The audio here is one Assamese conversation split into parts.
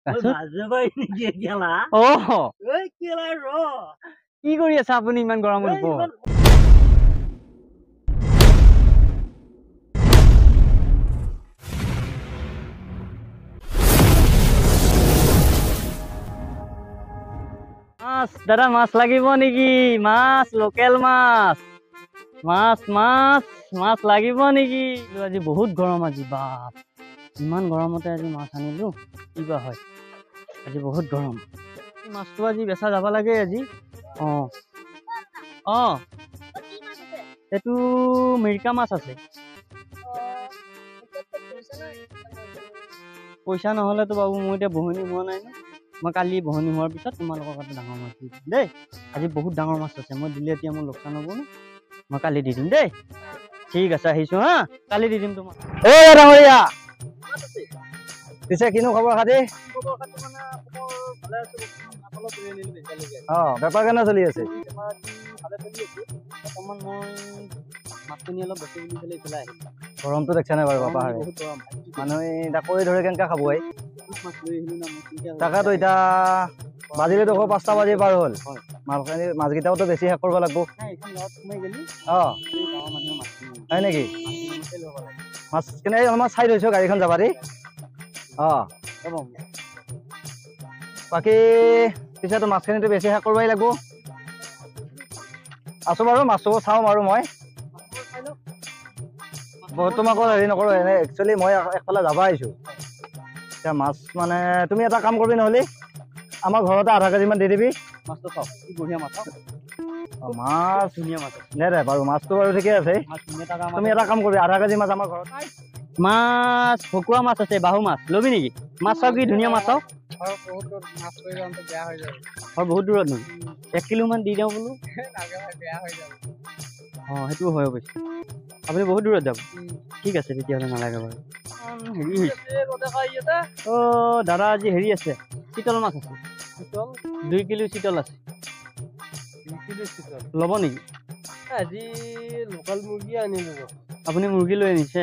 কি কৰি আছে আপুনি ইমান গৰমত ওপৰত? মাছ দাদা, মাছ লাগিব নেকি? মাছ, লোকেল মাছ, মাছ মাছ মাছ লাগিব নেকি? আজি বহুত গৰম, আজি বাপ ইমান গৰমতে আজি মাছ আনিলো। কিবা হয় আজি বহুত গৰম। মাছটো আজি বেচা যাব লাগে আজি। এইটো মিৰিকা মাছ আছে। পইচা নহ'লেতো বাবু মোৰ এতিয়া বহনি হোৱা নাই ন। মই কালি বহনি হোৱাৰ পিছত তোমালোকৰ কাৰণে ডাঙৰ মাছ দি দিম দেই। আজি বহুত ডাঙৰ মাছ আছে, মই দিলে এতিয়া মোৰ লোকচান হ'ব ন। মই কালি দি দিম দেই। ঠিক আছে, আহিছো হা, কালি দি দিম তোমাক। ডাঙৰীয়া পিছে কিনো খবৰ খাতি? বেপাৰ কেনে চলি আছে? গৰমটো দেখছা নাই বাৰু বাপা? মানুহে ডাকৰি ধৰে কেনেকা খাব? তাকেতো এতিয়া বাজিলে দেখো 5টা বাজি পাৰ হ'ল। মাছকেইটাওতো বেছি শেষ কৰিব লাগিব। হয় নেকি? মাছ কেনে অলপমান চাই লৈছো গাড়ীখন যাবা দেই। বাকী পিছেতো মাছখিনিতো বেছি শেষ কৰিবই লাগিব। আছো বাৰু, মাছটো চাওঁ বাৰু। মই তোমাকো হেৰি নকৰো, এনে একচুৱেলি মই একফালে যাব আহিছো। এতিয়া মাছ মানে তুমি এটা কাম কৰিবি নহ'লে, আমাৰ ঘৰতে আধা কেজিমান দি দিবি। মাছটো চাওক কি বঢ়িয়া মাছ। মাছ ধুনীয়া মাছ দে দে বাৰু, মাছটো বাৰু ঠিকে আছে। তুমি এটা কাম কৰিবি, আধা কেজি মাছ আমাৰ ঘৰত। মাছ ভকুৱা মাছ আছে, বাহু মাছ লবি নেকি? মাছ চাওক কি ধুনীয়া মাছ চাওক। বহুত দূৰত নেকি? 1 কিলো মান দি দিওঁ বোলো। সেইটো হয় অৱশ্যে, আপুনি বহুত দূৰত যাব। ঠিক আছে তেতিয়াহ'লে, নালাগে বাৰু। হেৰি হৈছে দাদা, আজি হেৰি আছে, চিতল মাছ আছে। 2 কিলো চিতল আছে। ল'ব নেকি? আজি লোকেল মুৰ্গী আনিলো। আপুনি মুৰ্গী লৈ আনিছে?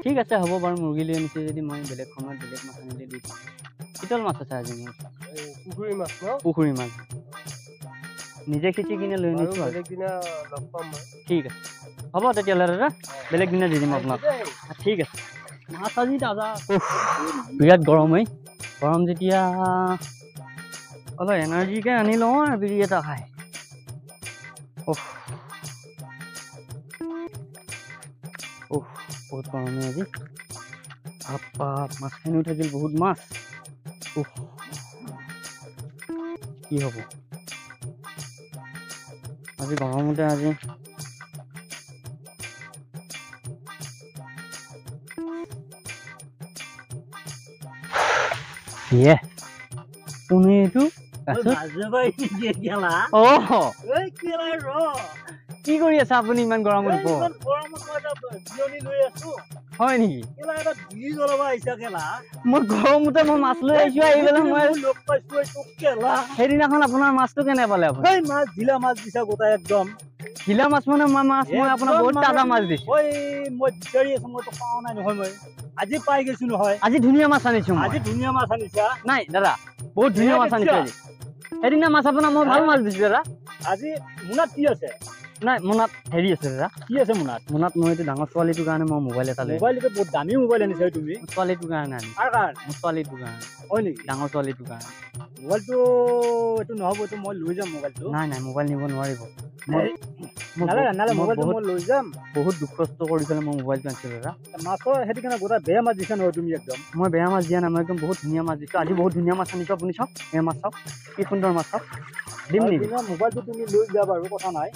ঠিক আছে, হ'ব বাৰু। মুৰ্গী লৈ আনিছে যদি মই বেলেগ সময়ত বেলেগ মাছ আনিলে দি দিম। চিতল মাছ আছে আজি মোৰ। পুখুৰী মাছ ন? পুখুৰী মাছ নিজে সিঁচি কিনে লৈ আনিছো। ঠিক আছে, হ'ব তেতিয়াহ'লে দাদা, বেলেগ দিনা দি দিম আপোনাক। ঠিক আছে। মাছ আজি দাদা বিৰাট গৰম। গৰম যেতিয়া অলপ এনাৰ্জিকে আনি লওঁ আৰু বিড়ি এটা খাই। বহুত গৰমে আজি। মাছখিনিও থাকিল বহুত মাছ। কি হ'ব আজি গৰমতে? আজি কোনে এইটো? কি কৰি আছে আপুনি ইমান গৰমত? হয় নেকি? মই গৰমতে মই মাছ লৈ আহিছো। আহি পেলাই মই সেইদিনাখন আপোনাৰ মাছটো কেনে পালে আপুনি? মাছ ঢিলা মাছ দিছা গোটাই একদম। ঢিলা মাছ মানে মাছ মই আপোনাক বহুত তাজা মাছ দিছো। মই বিচাৰি আছো, মইতো পাওঁ নাই নহয়। মই আজি পাই গৈছো নহয়। আজি ধুনীয়া মাছ আনিছো। আজি ধুনীয়া মাছ আনিছা? নাই দাদা, বহুত ধুনীয়া মাছ আনিছো আজি। সেইদিনা মাছ আপোনাক মই ভাল মাছ দিছো দাদা। আজি মোনাত কি আছে? নাই, মোনাত হেৰি আছে দাদা। কি আছে মোনাত? মোনাত মই এইটো ডাঙৰ ছোৱালীটোৰ কাৰণে মই মোবাইল এটা লৈ। মোবাইলটো বহুত দামী মোবাইল আনিছা তুমি? ছোৱালীটোৰ কাৰণে আনিছো। মোৰ ছোৱালীটোৰ কাৰণে। হয় নেকি? ডাঙৰ ছোৱালীটোৰ কাৰণে। মোবাইলটো এইটো নহ'ব, এইটো মই লৈ যাম মোবাইলটো। নাই নাই, মোবাইল নিব নোৱাৰিব। মোবাইলটো মই লৈ যাম। বহুত দুখ কষ্ট কৰি পেলাই মই মোবাইলটো আনিছো দাদা। মাছৰ সেইটো কাৰণে গোটা বেয়া মাছ দিছা নহয় তুমি একদম। মই বেয়া মাছ দিয়া নাই, মই একদম বহুত ধুনীয়া মাছ দিছো। আজি বহুত ধুনীয়া মাছ আনিছো। আপুনি চাওক, এই মাছ চাওক, কি সুন্দৰ মাছ চাওক। দিম নেকি? মোবাইলটো তুমি লৈ যাবা বাৰু, কথা নাই।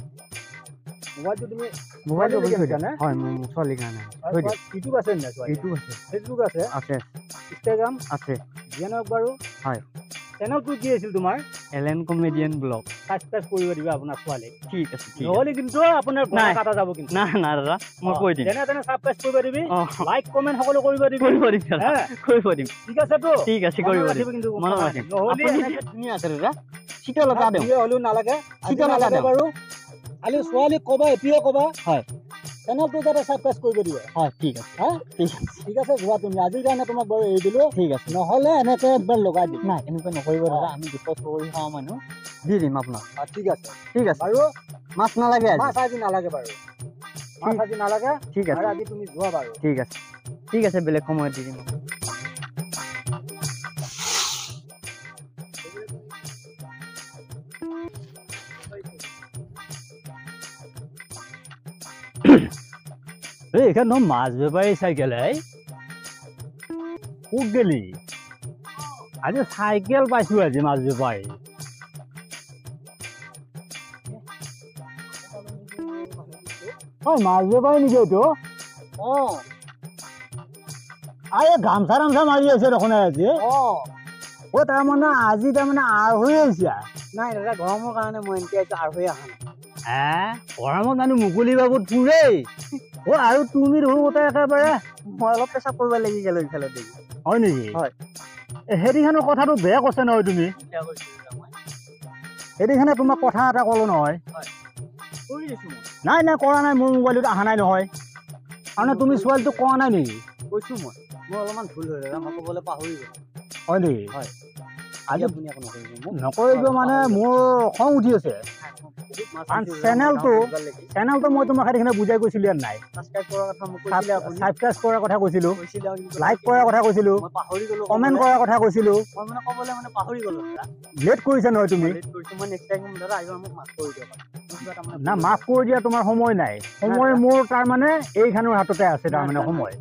মোবাইলটো তুমি মোবাইলটো হয় মোৰ ছোৱালীৰ কাৰণে। ইউটিউব আছে নে? ইউটিউব আছে, ফেচবুক আছে, ইনষ্টাগ্ৰাম আছে। যিয়েনক বাৰু। হয়, চেনেলটো কি আছিল তোমাৰ? এলেন কমেডিয়ান ব্লগ। সাবস্ক্ৰাইব কৰিব দিবা আপোনাৰ ছোৱালীক। ঠিক আছে, নহ'লে কিন্তু আপোনাৰ গলা কাটা যাব কিন্তু। নাই নাই দাদা, মই কৈ দিম। তেনে সাবস্ক্ৰাইব কৰিব দিবি, লাইক কমেন্ট সকলো কৰিব দিবি। কৰিব দিম। ঠিক আছে তো? ঠিক আছে, কৰিব দিম কিন্তু। মনত ৰাখিম। নহ'লে ধুনীয়া আছে দাদা। চিতল এটা দিওঁ। হ'লেও নালাগে, চিতল এটা বাৰু। খালি ছোৱালীক ক'বা, এতিয়াও ক'বা। হয়। চেনেলটো যাতে ছাবস্ক্ৰাইব কৰিব দিয়ে হয় ঠিক আছে হা ঠিক আছে যোৱা তুমি আজিৰ কাৰণে তোমাক বাৰু এৰি দিলোঁ ঠিক আছে নহ'লে এনেকৈ একবাৰ লগাই দিম নাই এনেকুৱা নকৰিব দাদা আমি দুখত কৰি খাওঁ মানুহ দি দিম আপোনাক ঠিক আছে বাৰু মাছ নালাগে মাছ আজি নালাগে বাৰু মাছ আজি নালাগে ঠিক আছে আজি তুমি যোৱা বাৰু ঠিক আছে বেলেগ সময়ত দি দিম এখানে মাছ বেপারী সাইকেল ক'ত গেলি আজি সাইকেল পাইছো আজি মাছ বেপারী মাছ বেপারী নেকি এইটো আরে গামছা রামছা মারি আছে দেখোন আজি তাৰমানে আজি তাৰমানে আৰ হৈ আহিছে নাই দাদা গৰমৰ কাৰণে মই এনেকৈ আৰ হৈ অহা নাই গৰমত মানুহ মুকলি বাবুত ফুৰে আৰু তুমি দেখোন একেবাৰে মই অলপ পেচাব কৰিব লাগি গ'লো ইফালে দেখি হয় নেকি হয় হেৰিখনৰ কথাটো বেয়া কৈছে নহয় তুমি হেৰিখনে তোমাক কথা এটা ক'লো নহয় নাই নাই কৰা নাই মোৰ মোবাইলত অহা নাই নহয় আৰু তুমি ছোৱালীটো কোৱা নাই নেকি কৈছোঁ মই অলপমান ভুল হৈ দাদা মই ক'বলৈ পাহৰি গ'লো হয় নেকি হয় আজি আপুনি একো নকৰিব মানে মোৰ খং উঠি আছে চেনেলটো মই তোমাক সেইখিনি বুজাই কৈছিলো নাই ছাবস্ক্ৰাইব কৰাৰ কথা কৈছিলো লাইক কৰাৰ কথা কৈছিলো কমেণ্ট কৰাৰ কথা কৈছিলো লেট কৰিছা নহয় তুমি না মাফ কৰি দিয়া তোমাৰ সময় নাই সময় মোৰ তাৰমানে এইখনৰ হাততে আছে তাৰমানে সময়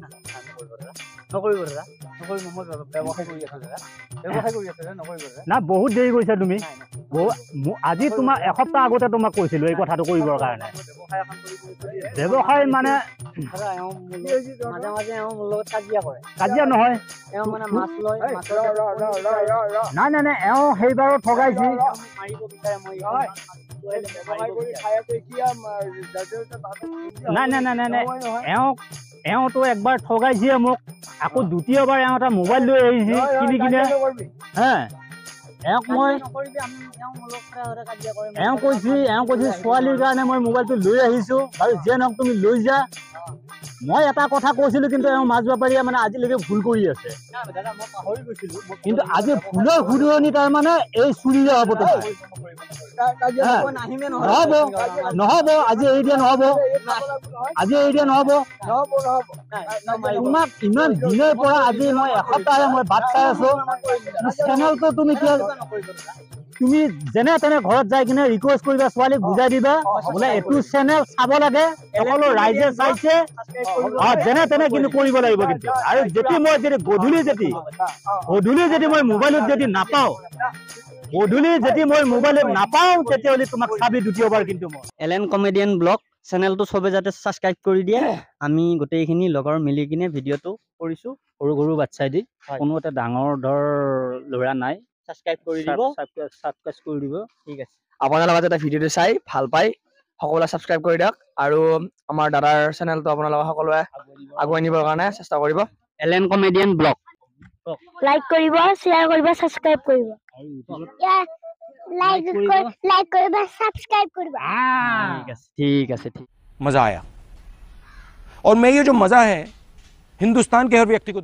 নকৰিব দাদা নকৰিব মই ব্যৱসায় কৰি আছো দাদা ব্যৱসায় কৰি আছো নকৰিব না বহুত দেৰি কৰিছা তুমি আজি তোমাক এসপ্তাহ আগতে তোমাক কৈছিলো এই কথাটো কৰিবৰ কাৰণে ব্যৱসায় মানে মাজে মাজে মোৰ লগত কাজিয়া নহয় নাই নাই নাই সেইবাৰো ঠগাইছি নাই নাই নাই নাই নাই এওঁতো একবাৰ ঠগাইছে মোক আকৌ দ্বিতীয়বাৰ এটা মোবাইল লৈ আহিছে কিনি কিনে হে এওঁক মই এওঁ কৈছে ছোৱালীৰ কাৰণে মই মোবাইলটো লৈ আহিছো আৰু যিয়ে নহওক তুমি লৈ যা মই এটা কথা কৈছিলো কিন্তু এওঁ মাছ বেপাৰীয়ে মানে আজিলৈকে ভুল কৰি আছে কিন্তু আজি ভুলৰ শুধৰণি তাৰমানে এই চুৰিৰে হ'ব নহ'ব আজি এৰি দিয়া নহ'ব তোমাক ইমান দিনৰ পৰা আজি মই এসপ্তাহে মই বাট চাই আছো চেনেলটো তুমি তুমি যেনে তেনে ঘৰত যাই কিনে ৰিকুৱেষ্ট কৰিবা ছোৱালীক বুজাই দিবা বোলে এইটো চেনেল চাব লাগে সকলো ৰাইজে চাইছে যেনে তেনে কিন্তু কৰিব লাগিব কিন্তু আৰু যদি মই যদি গধূলি যদি মই মোবাইলত যদি নাপাওঁ তেতিয়াহ'লে তোমাক চাবি দ্বিতীয়বাৰ কিন্তু মই এলেন কমেডিয়ান ব্লগ চেনেলটো চবে যাতে ছাবস্ক্ৰাইব কৰি দিয়ে আমি গোটেইখিনি লগৰ মিলি কিনে ভিডিঅ'টো কৰিছো সৰু সৰু বাচ্চাই দি কোনো এটা ডাঙৰ ধৰ ল'ৰা নাই ছাবস্ক্ৰাইব কৰি দিব ঠিক আছে আপোনালোকে এটা ভিডিঅ'টো চাই ভাল পাই সকলোৱে ছাবস্ক্ৰাইব কৰি দিয়ক আৰু আমাৰ দাদাৰ চেনেলটো আপোনালোকে সকলোৱে আগুৱাই নিবৰ কাৰণে চেষ্টা কৰিব এলেন কমেডিয়ান ব্লগ লাইক কৰিব শ্বেয়াৰ কৰিব ছাবস্ক্ৰাইব কৰিব लाइक करो सब्सक्राइब करो ठीक है मजा आया और मैं ये जो मजा है हिंदुस्तान के हर व्यक्ति को